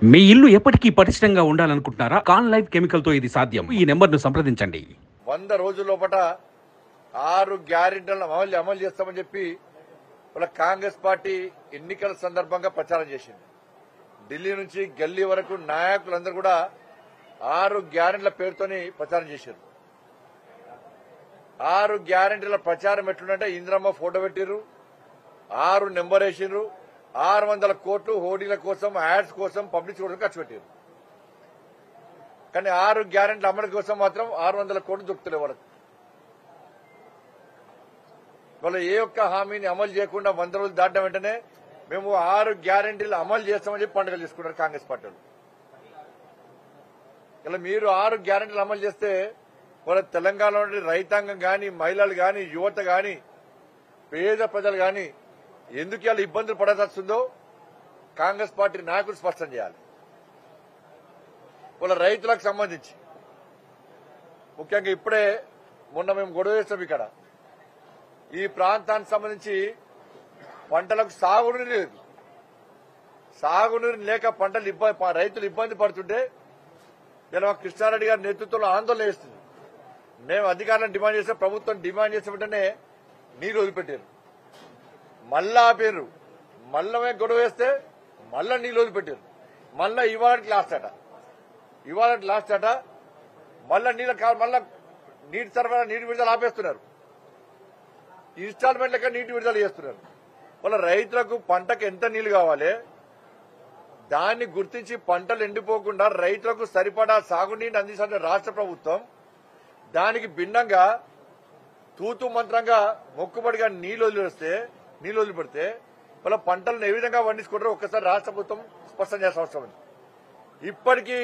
మీ ఇల్లు ఎప్పటికీ పటిష్టంగా ఉండాలనుకుంటున్నారా? కాన్ లైఫ్ కెమికల్ తో ఇది సాధ్యం. ఈ నెంబర్ను సంప్రదించండి. 100 రోజుల లోపల 6 గ్యారెంటీలను అమలు చేస్తామని చెప్పి వాళ్ళ కాంగ్రెస్ పార్టీ ఎన్నికల సందర్భంగా ప్రచారం చేసింది. ఢిల్లీ నుంచి గల్లీ వరకు నాయకులందరూ కూడా 6 గ్యారెంటీల పేరుతోని ప్రచారం చేశారు. 6 గ్యారెంటీల ప్రచారం ఎట్లుందంటే ఇంద్రమ్మ ఫోటో పెట్టిర్రు, 6 నెంబర్ వేసిండ్రు, 600 కోట్లు హోర్డింగ్ల కోసం, యాడ్స్ కోసం, పబ్లిసిటీ కోసం ఖర్చు పెట్టారు. కానీ 6 గ్యారెంటీల అమలు కోసం మాత్రం 600 కోట్లు దొరుకుతలేవు వాళ్ళకి. వాళ్ళు ఏ ఒక్క హామీని అమలు చేయకుండా 100 రోజులు దాటడం వెంటనే మేము 6 గ్యారెంటీలు అమలు చేస్తామని చెప్పి పండుగలు చేసుకున్నారు కాంగ్రెస్ పార్టీలు. ఇలా మీరు 6 గ్యారెంటీలు అమలు చేస్తే వాళ్ళ తెలంగాణలోని రైతాంగం గాని, మహిళలు గాని, యువత గాని, పేద ప్రజలు గాని ఎందుకు ఇలా ఇబ్బందులు పడాల్సి వస్తుందో కాంగ్రెస్ పార్టీ నాయకులు స్పష్టం చేయాలి. వాళ్ళ రైతులకు సంబంధించి ముఖ్యంగా ఇప్పుడే మొన్న మేము గొడవ చేస్తాం. ఇక్కడ ఈ ప్రాంతానికి సంబంధించి పంటలకు సాగునీరు లేదు. సాగునీరు లేక రైతులు ఇబ్బంది పడుతుంటే ఇలా కృష్ణారెడ్డి గారి నేతృత్వంలో ఆందోళన చేస్తుంది. మేము అధికారులను డిమాండ్ చేస్తే, ప్రభుత్వం డిమాండ్ చేసే వెంటనే నీరు వదిలిపెట్టారు, మళ్ళా ఆపేరు, మళ్ళా గొడవ వేస్తే మళ్ళా నీళ్ళు వదిలిపెట్టారు, మళ్ళా ఇవాళకి లాస్ట్ అట మళ్ళా నీటి సరఫరా, నీటి విడుదల ఆపేస్తున్నారు. ఇన్స్టాల్మెంట్ లెక్క నీటి విడుదల చేస్తున్నారు. వాళ్ళ రైతులకు పంటకు ఎంత నీళ్లు కావాలి దాన్ని గుర్తించి పంటలు ఎండిపోకుండా రైతులకు సరిపడా సాగునీటిని అందించాల్సిన రాష్ట్ర ప్రభుత్వం దానికి భిన్నంగా తూతు మంత్రంగా మొక్కుబడిగా నీళ్లు వదిలిపెడితే వాళ్ళ పంటలను ఏ విధంగా పండించుకుంటారో ఒక్కసారి రాష్ట్ర ప్రభుత్వం స్పష్టం చేయాల్సిన అవసరం ఉంది. ఇప్పటికీ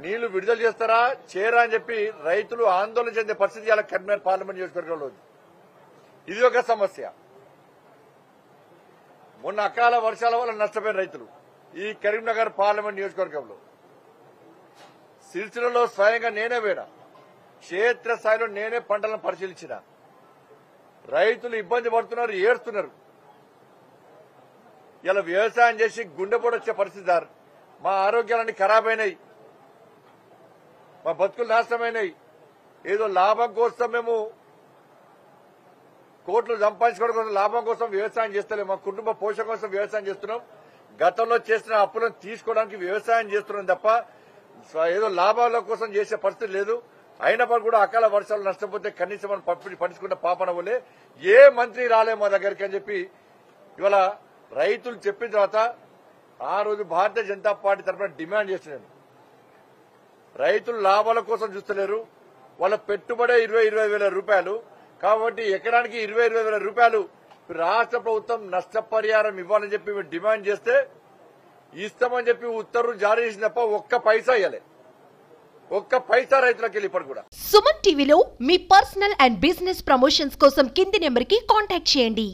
నీళ్లు విడుదల చేస్తారా చేయరా అని చెప్పి రైతులు ఆందోళన చెందే పరిస్థితి ఇలా కరీంనగర్ పార్లమెంట్ నియోజకవర్గంలో ఉంది. ఇది ఒక సమస్య. మొన్న అకాల వర్షాల వల్ల నష్టపోయిన రైతులు ఈ కరీంనగర్ పార్లమెంట్ నియోజకవర్గంలో, సిరిసిల్లలో స్వయంగా నేనే పోయినా, క్షేత్రస్థాయిలో నేనే పంటలను పరిశీలించిన. రైతులు ఇబ్బంది పడుతున్నారు, ఏడుస్తున్నారు. ఇలా వ్యవసాయం చేసి గుండెపోటు వచ్చే పరిస్థితి సార్. మా ఆరోగ్యాలన్నీ ఖరాబ్ అయినాయి, మా బతుకులు నాశనమైనాయి. ఏదో లాభం కోసం మేము కోట్లు సంపాదించుకోవడం కోసం, లాభం కోసం వ్యవసాయం చేస్తలేం. మా కుటుంబ పోషణ కోసం వ్యవసాయం చేస్తున్నాం. గతంలో చేసిన అప్పులను తీసుకోవడానికి వ్యవసాయం చేస్తున్నాం తప్ప ఏదో లాభాల కోసం చేసే పరిస్థితి లేదు. అయినప్పుడు కూడా అకాల వర్షాలు నష్టపోతే కనీసం మనం పట్టించుకున్న పాపన వల్లే ఏ మంత్రి రాలే మా దగ్గరికి అని చెప్పి ఇవాళ రైతులు చెప్పిన తర్వాత ఆ రోజు భారతీయ జనతా పార్టీ తరఫున డిమాండ్ చేస్తున్నాను. రైతులు లాభాల కోసం చూస్తలేరు. వాళ్ళ పెట్టుబడే 20-25 వేల రూపాయలు. కాబట్టి ఎకరానికి 20-25 వేల రూపాయలు రాష్ట్ర ప్రభుత్వం నష్టపరిహారం ఇవ్వాలని చెప్పి మేము డిమాండ్ చేస్తే ఇస్తామని చెప్పి ఉత్తర్వులు జారీ చేసిన తప్ప ఒక్క పైసా ఇవ్వలే. ఒక్క పైసా రైతులకు వెళ్ళి ఇప్పటి కూడా. సుమన్ టీవీలో మీ పర్సనల్ అండ్ బిజినెస్ ప్రమోషన్స్ కోసం కింది నెంబర్ కి కాంటాక్ట్ చేయండి.